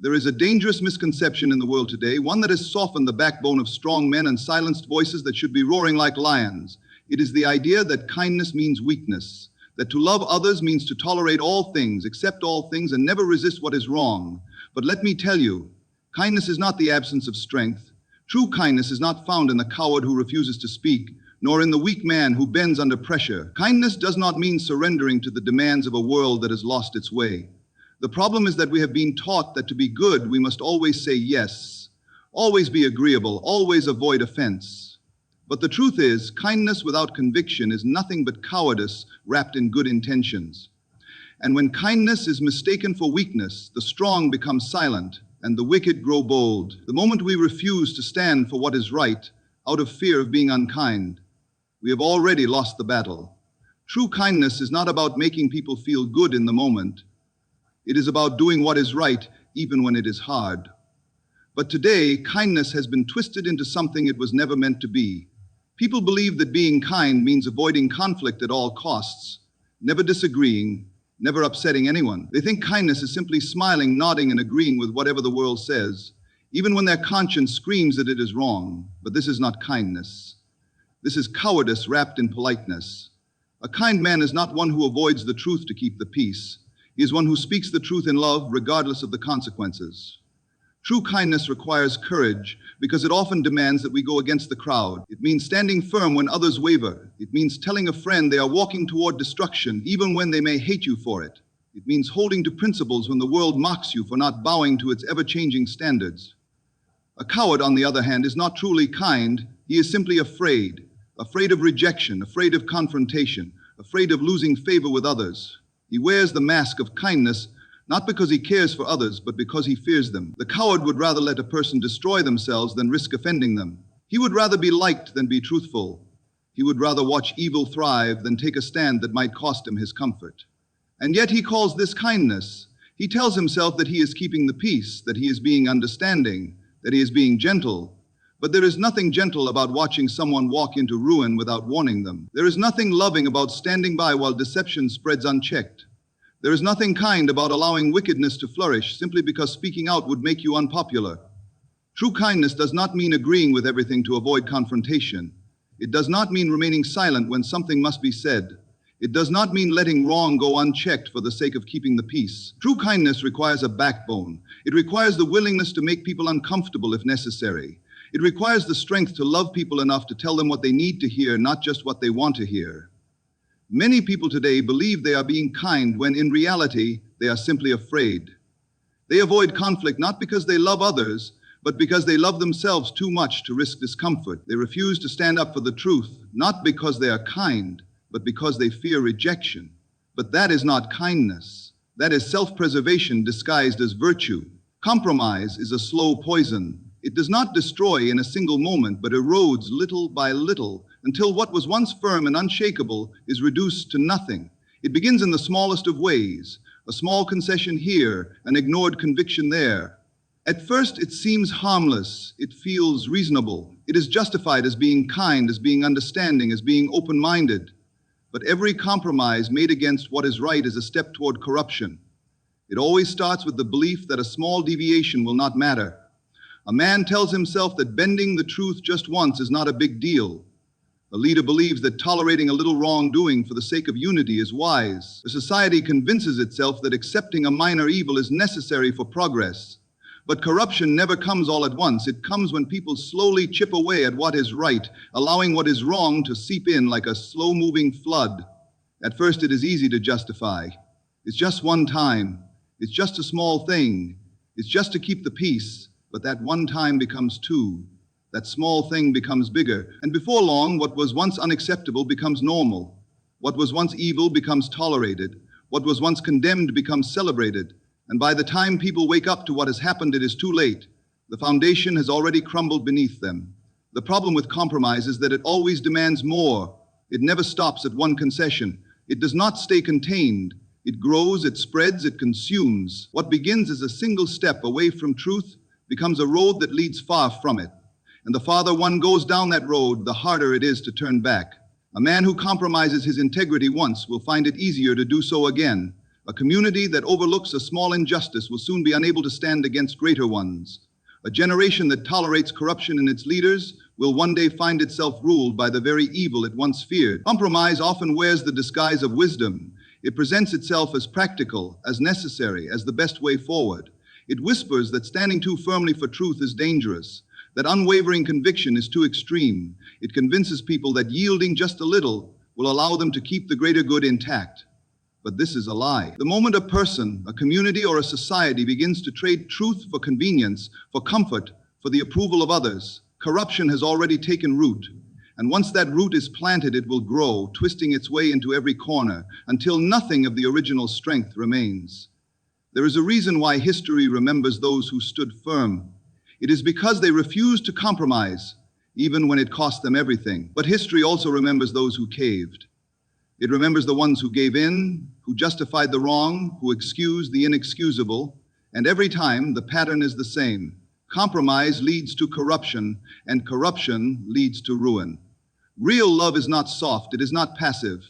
There is a dangerous misconception in the world today, one that has softened the backbone of strong men and silenced voices that should be roaring like lions. It is the idea that kindness means weakness, that to love others means to tolerate all things, accept all things, and never resist what is wrong. But let me tell you, kindness is not the absence of strength. True kindness is not found in the coward who refuses to speak, nor in the weak man who bends under pressure. Kindness does not mean surrendering to the demands of a world that has lost its way. The problem is that we have been taught that to be good, we must always say yes, always be agreeable, always avoid offense. But the truth is, kindness without conviction is nothing but cowardice wrapped in good intentions. And when kindness is mistaken for weakness, the strong become silent and the wicked grow bold. The moment we refuse to stand for what is right, out of fear of being unkind, we have already lost the battle. True kindness is not about making people feel good in the moment. It is about doing what is right, even when it is hard. But today, kindness has been twisted into something it was never meant to be. People believe that being kind means avoiding conflict at all costs, never disagreeing, never upsetting anyone. They think kindness is simply smiling, nodding, and agreeing with whatever the world says, even when their conscience screams that it is wrong. But this is not kindness. This is cowardice wrapped in politeness. A kind man is not one who avoids the truth to keep the peace. He is one who speaks the truth in love, regardless of the consequences. True kindness requires courage because it often demands that we go against the crowd. It means standing firm when others waver. It means telling a friend they are walking toward destruction, even when they may hate you for it. It means holding to principles when the world mocks you for not bowing to its ever-changing standards. A coward, on the other hand, is not truly kind. He is simply afraid of rejection, afraid of confrontation, afraid of losing favor with others. He wears the mask of kindness not because he cares for others, but because he fears them. The coward would rather let a person destroy themselves than risk offending them. He would rather be liked than be truthful. He would rather watch evil thrive than take a stand that might cost him his comfort. And yet he calls this kindness. He tells himself that he is keeping the peace, that he is being understanding, that he is being gentle. But there is nothing gentle about watching someone walk into ruin without warning them. There is nothing loving about standing by while deception spreads unchecked. There is nothing kind about allowing wickedness to flourish simply because speaking out would make you unpopular. True kindness does not mean agreeing with everything to avoid confrontation. It does not mean remaining silent when something must be said. It does not mean letting wrong go unchecked for the sake of keeping the peace. True kindness requires a backbone. It requires the willingness to make people uncomfortable if necessary. It requires the strength to love people enough to tell them what they need to hear, not just what they want to hear. Many people today believe they are being kind when in reality they are simply afraid. They avoid conflict not because they love others, but because they love themselves too much to risk discomfort. They refuse to stand up for the truth, not because they are kind, but because they fear rejection. But that is not kindness. That is self-preservation disguised as virtue. Compromise is a slow poison. It does not destroy in a single moment, but erodes little by little until what was once firm and unshakable is reduced to nothing. It begins in the smallest of ways, a small concession here, an ignored conviction there. At first, it seems harmless. It feels reasonable. It is justified as being kind, as being understanding, as being open-minded. But every compromise made against what is right is a step toward corruption. It always starts with the belief that a small deviation will not matter. A man tells himself that bending the truth just once is not a big deal. A leader believes that tolerating a little wrongdoing for the sake of unity is wise. A society convinces itself that accepting a minor evil is necessary for progress. But corruption never comes all at once. It comes when people slowly chip away at what is right, allowing what is wrong to seep in like a slow-moving flood. At first, it is easy to justify. It's just one time. It's just a small thing. It's just to keep the peace. But that one time becomes two. That small thing becomes bigger. And before long, what was once unacceptable becomes normal. What was once evil becomes tolerated. What was once condemned becomes celebrated. And by the time people wake up to what has happened, it is too late. The foundation has already crumbled beneath them. The problem with compromise is that it always demands more. It never stops at one concession. It does not stay contained. It grows, it spreads, it consumes. What begins as a single step away from truth becomes a road that leads far from it. And the farther one goes down that road, the harder it is to turn back. A man who compromises his integrity once will find it easier to do so again. A community that overlooks a small injustice will soon be unable to stand against greater ones. A generation that tolerates corruption in its leaders will one day find itself ruled by the very evil it once feared. Compromise often wears the disguise of wisdom. It presents itself as practical, as necessary, as the best way forward. It whispers that standing too firmly for truth is dangerous, that unwavering conviction is too extreme. It convinces people that yielding just a little will allow them to keep the greater good intact. But this is a lie. The moment a person, a community, or a society begins to trade truth for convenience, for comfort, for the approval of others, corruption has already taken root. And once that root is planted, it will grow, twisting its way into every corner, until nothing of the original strength remains. There is a reason why history remembers those who stood firm. It is because they refused to compromise, even when it cost them everything. But history also remembers those who caved. It remembers the ones who gave in, who justified the wrong, who excused the inexcusable, and every time the pattern is the same. Compromise leads to corruption, and corruption leads to ruin. Real love is not soft, it is not passive.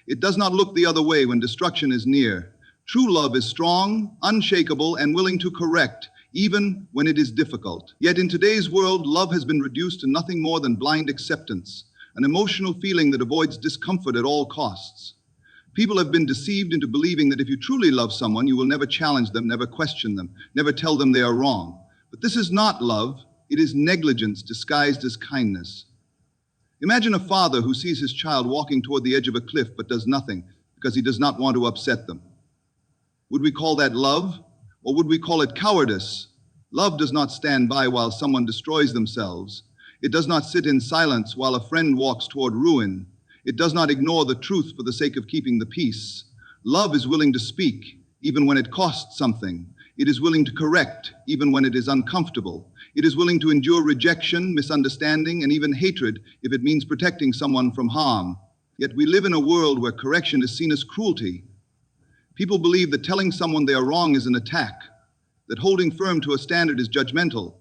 It does not look the other way when destruction is near. True love is strong, unshakable, and willing to correct, even when it is difficult. Yet in today's world, love has been reduced to nothing more than blind acceptance, an emotional feeling that avoids discomfort at all costs. People have been deceived into believing that if you truly love someone, you will never challenge them, never question them, never tell them they are wrong. But this is not love, it is negligence disguised as kindness. Imagine a father who sees his child walking toward the edge of a cliff but does nothing because he does not want to upset them. Would we call that love, or would we call it cowardice? Love does not stand by while someone destroys themselves. It does not sit in silence while a friend walks toward ruin. It does not ignore the truth for the sake of keeping the peace. Love is willing to speak, even when it costs something. It is willing to correct, even when it is uncomfortable. It is willing to endure rejection, misunderstanding, and even hatred if it means protecting someone from harm. Yet we live in a world where correction is seen as cruelty. People believe that telling someone they are wrong is an attack, that holding firm to a standard is judgmental,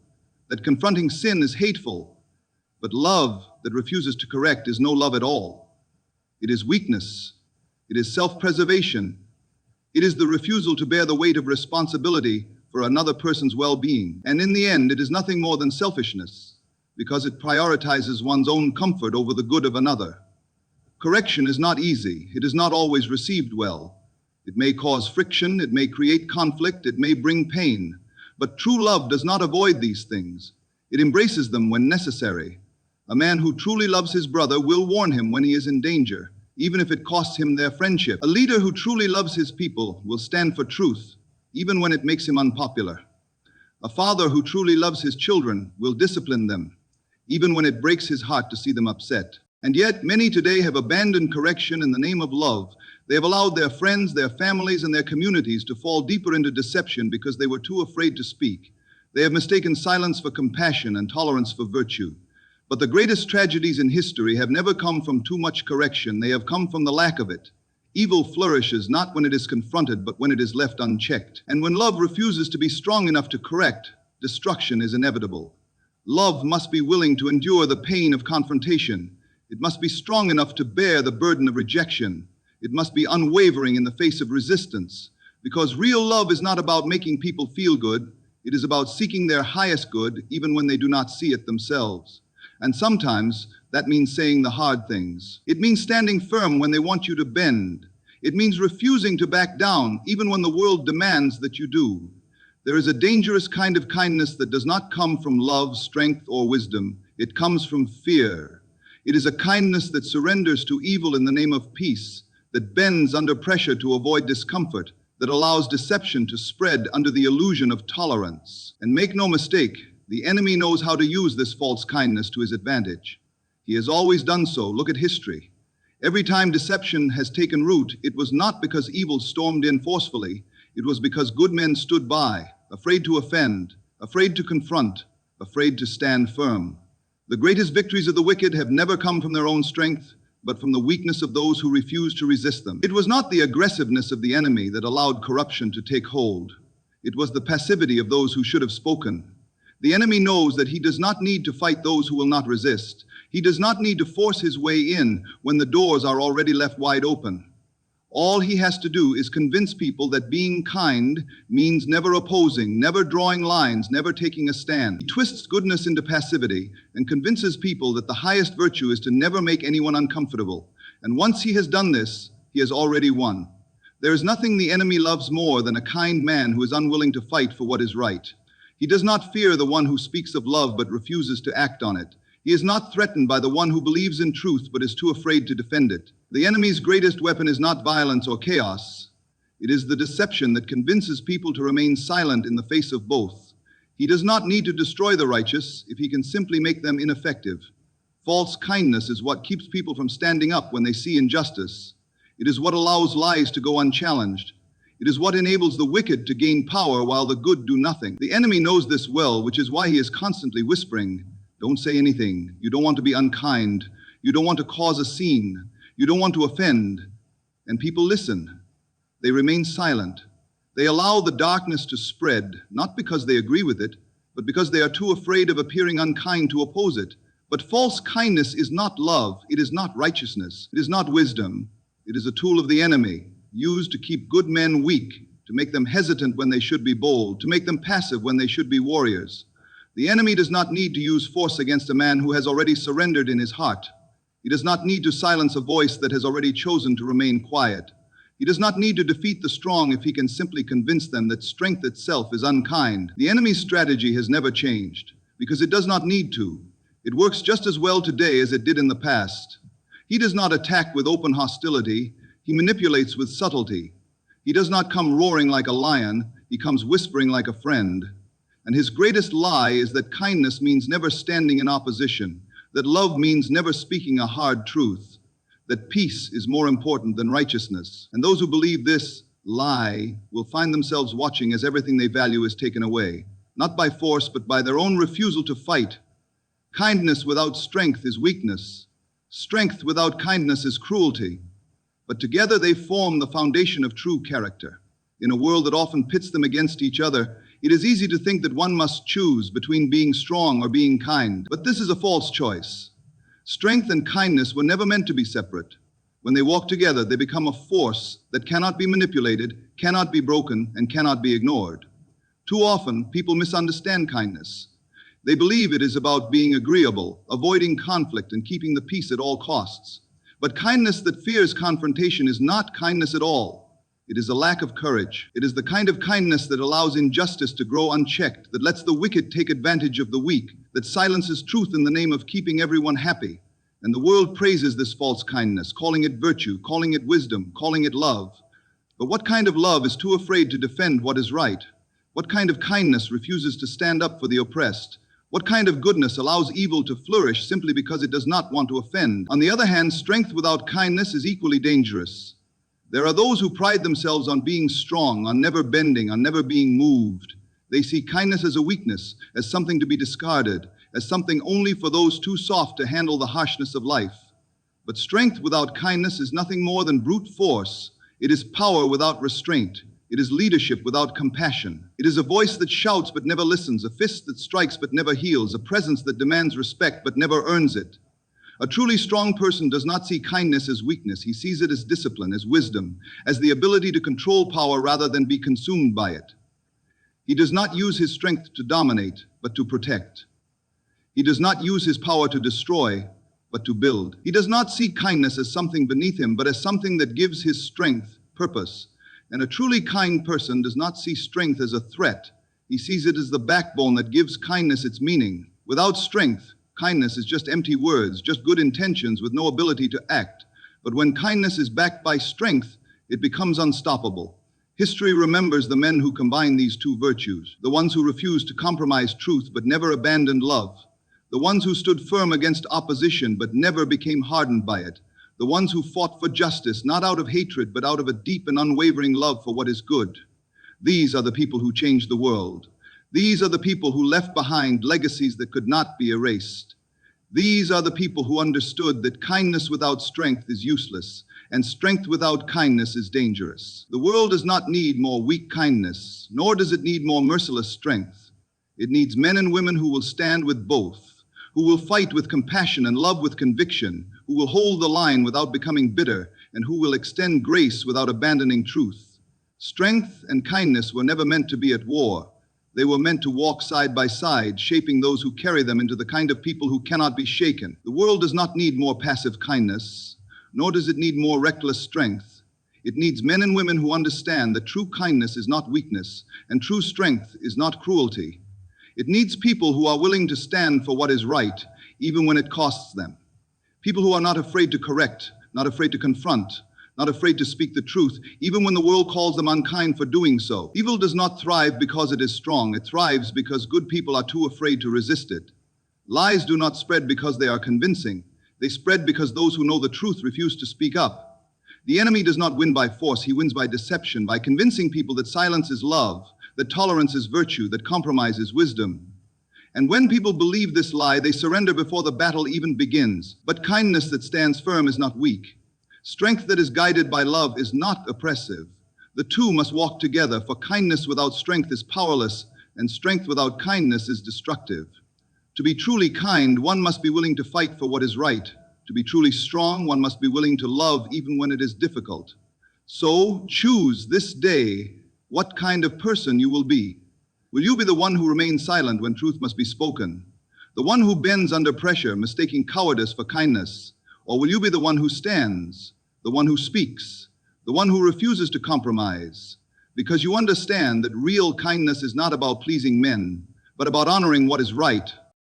that confronting sin is hateful. But love that refuses to correct is no love at all. It is weakness. It is self-preservation. It is the refusal to bear the weight of responsibility for another person's well-being. And in the end, it is nothing more than selfishness, because it prioritizes one's own comfort over the good of another. Correction is not easy. It is not always received well. It may cause friction. It may create conflict. It may bring pain. But true love does not avoid these things. It embraces them when necessary. A man who truly loves his brother will warn him when he is in danger, even if it costs him their friendship. A leader who truly loves his people will stand for truth, even when it makes him unpopular. A father who truly loves his children will discipline them, even when it breaks his heart to see them upset. And yet, many today have abandoned correction in the name of love. They have allowed their friends, their families, and their communities to fall deeper into deception because they were too afraid to speak. They have mistaken silence for compassion and tolerance for virtue. But the greatest tragedies in history have never come from too much correction. They have come from the lack of it. Evil flourishes not when it is confronted, but when it is left unchecked. And when love refuses to be strong enough to correct, destruction is inevitable. Love must be willing to endure the pain of confrontation. It must be strong enough to bear the burden of rejection. It must be unwavering in the face of resistance. Because real love is not about making people feel good. It is about seeking their highest good, even when they do not see it themselves. And sometimes that means saying the hard things. It means standing firm when they want you to bend. It means refusing to back down, even when the world demands that you do. There is a dangerous kind of kindness that does not come from love, strength, or wisdom. It comes from fear. It is a kindness that surrenders to evil in the name of peace, that bends under pressure to avoid discomfort, that allows deception to spread under the illusion of tolerance. And make no mistake, the enemy knows how to use this false kindness to his advantage. He has always done so. Look at history. Every time deception has taken root, it was not because evil stormed in forcefully. It was because good men stood by, afraid to offend, afraid to confront, afraid to stand firm. The greatest victories of the wicked have never come from their own strength, but from the weakness of those who refuse to resist them. It was not the aggressiveness of the enemy that allowed corruption to take hold. It was the passivity of those who should have spoken. The enemy knows that he does not need to fight those who will not resist. He does not need to force his way in when the doors are already left wide open. All he has to do is convince people that being kind means never opposing, never drawing lines, never taking a stand. He twists goodness into passivity and convinces people that the highest virtue is to never make anyone uncomfortable. And once he has done this, he has already won. There is nothing the enemy loves more than a kind man who is unwilling to fight for what is right. He does not fear the one who speaks of love but refuses to act on it. He is not threatened by the one who believes in truth but is too afraid to defend it. The enemy's greatest weapon is not violence or chaos. It is the deception that convinces people to remain silent in the face of both. He does not need to destroy the righteous if he can simply make them ineffective. False kindness is what keeps people from standing up when they see injustice. It is what allows lies to go unchallenged. It is what enables the wicked to gain power while the good do nothing. The enemy knows this well, which is why he is constantly whispering, "Don't say anything. You don't want to be unkind. You don't want to cause a scene. You don't want to offend." And people listen. They remain silent. They allow the darkness to spread, not because they agree with it, but because they are too afraid of appearing unkind to oppose it. But false kindness is not love. It is not righteousness. It is not wisdom. It is a tool of the enemy, used to keep good men weak, to make them hesitant when they should be bold, to make them passive when they should be warriors. The enemy does not need to use force against a man who has already surrendered in his heart. He does not need to silence a voice that has already chosen to remain quiet. He does not need to defeat the strong if he can simply convince them that strength itself is unkind. The enemy's strategy has never changed, because it does not need to. It works just as well today as it did in the past. He does not attack with open hostility. He manipulates with subtlety. He does not come roaring like a lion. He comes whispering like a friend. And his greatest lie is that kindness means never standing in opposition, that love means never speaking a hard truth, that peace is more important than righteousness. And those who believe this lie will find themselves watching as everything they value is taken away, not by force, but by their own refusal to fight. Kindness without strength is weakness. Strength without kindness is cruelty. But together they form the foundation of true character. In a world that often pits them against each other, it is easy to think that one must choose between being strong or being kind. But this is a false choice. Strength and kindness were never meant to be separate. When they walk together, they become a force that cannot be manipulated, cannot be broken, and cannot be ignored. Too often, people misunderstand kindness. They believe it is about being agreeable, avoiding conflict, and keeping the peace at all costs. But kindness that fears confrontation is not kindness at all. It is a lack of courage. It is the kind of kindness that allows injustice to grow unchecked, that lets the wicked take advantage of the weak, that silences truth in the name of keeping everyone happy. And the world praises this false kindness, calling it virtue, calling it wisdom, calling it love. But what kind of love is too afraid to defend what is right? What kind of kindness refuses to stand up for the oppressed? What kind of goodness allows evil to flourish simply because it does not want to offend? On the other hand, strength without kindness is equally dangerous. There are those who pride themselves on being strong, on never bending, on never being moved. They see kindness as a weakness, as something to be discarded, as something only for those too soft to handle the harshness of life. But strength without kindness is nothing more than brute force. It is power without restraint. It is leadership without compassion. It is a voice that shouts but never listens, a fist that strikes but never heals, a presence that demands respect but never earns it. A truly strong person does not see kindness as weakness. He sees it as discipline, as wisdom, as the ability to control power rather than be consumed by it. He does not use his strength to dominate, but to protect. He does not use his power to destroy, but to build. He does not see kindness as something beneath him, but as something that gives his strength purpose. And a truly kind person does not see strength as a threat. He sees it as the backbone that gives kindness its meaning. Without strength, kindness is just empty words, just good intentions with no ability to act. But when kindness is backed by strength, it becomes unstoppable. History remembers the men who combined these two virtues, the ones who refused to compromise truth but never abandoned love, the ones who stood firm against opposition but never became hardened by it, the ones who fought for justice, not out of hatred, but out of a deep and unwavering love for what is good. These are the people who changed the world. These are the people who left behind legacies that could not be erased. These are the people who understood that kindness without strength is useless, and strength without kindness is dangerous. The world does not need more weak kindness, nor does it need more merciless strength. It needs men and women who will stand with both, who will fight with compassion and love with conviction, who will hold the line without becoming bitter, and who will extend grace without abandoning truth. Strength and kindness were never meant to be at war. They were meant to walk side by side, shaping those who carry them into the kind of people who cannot be shaken. The world does not need more passive kindness, nor does it need more reckless strength. It needs men and women who understand that true kindness is not weakness, and true strength is not cruelty. It needs people who are willing to stand for what is right, even when it costs them. People who are not afraid to correct, not afraid to confront, not afraid to speak the truth, even when the world calls them unkind for doing so. Evil does not thrive because it is strong. It thrives because good people are too afraid to resist it. Lies do not spread because they are convincing. They spread because those who know the truth refuse to speak up. The enemy does not win by force. He wins by deception, by convincing people that silence is love, that tolerance is virtue, that compromise is wisdom. And when people believe this lie, they surrender before the battle even begins. But kindness that stands firm is not weak. Strength that is guided by love is not oppressive. The two must walk together, for kindness without strength is powerless, and strength without kindness is destructive. To be truly kind, one must be willing to fight for what is right. To be truly strong, one must be willing to love even when it is difficult. So choose this day what kind of person you will be. Will you be the one who remains silent when truth must be spoken? The one who bends under pressure, mistaking cowardice for kindness? Or will you be the one who stands, the one who speaks, the one who refuses to compromise? Because you understand that real kindness is not about pleasing men, but about honoring what is right,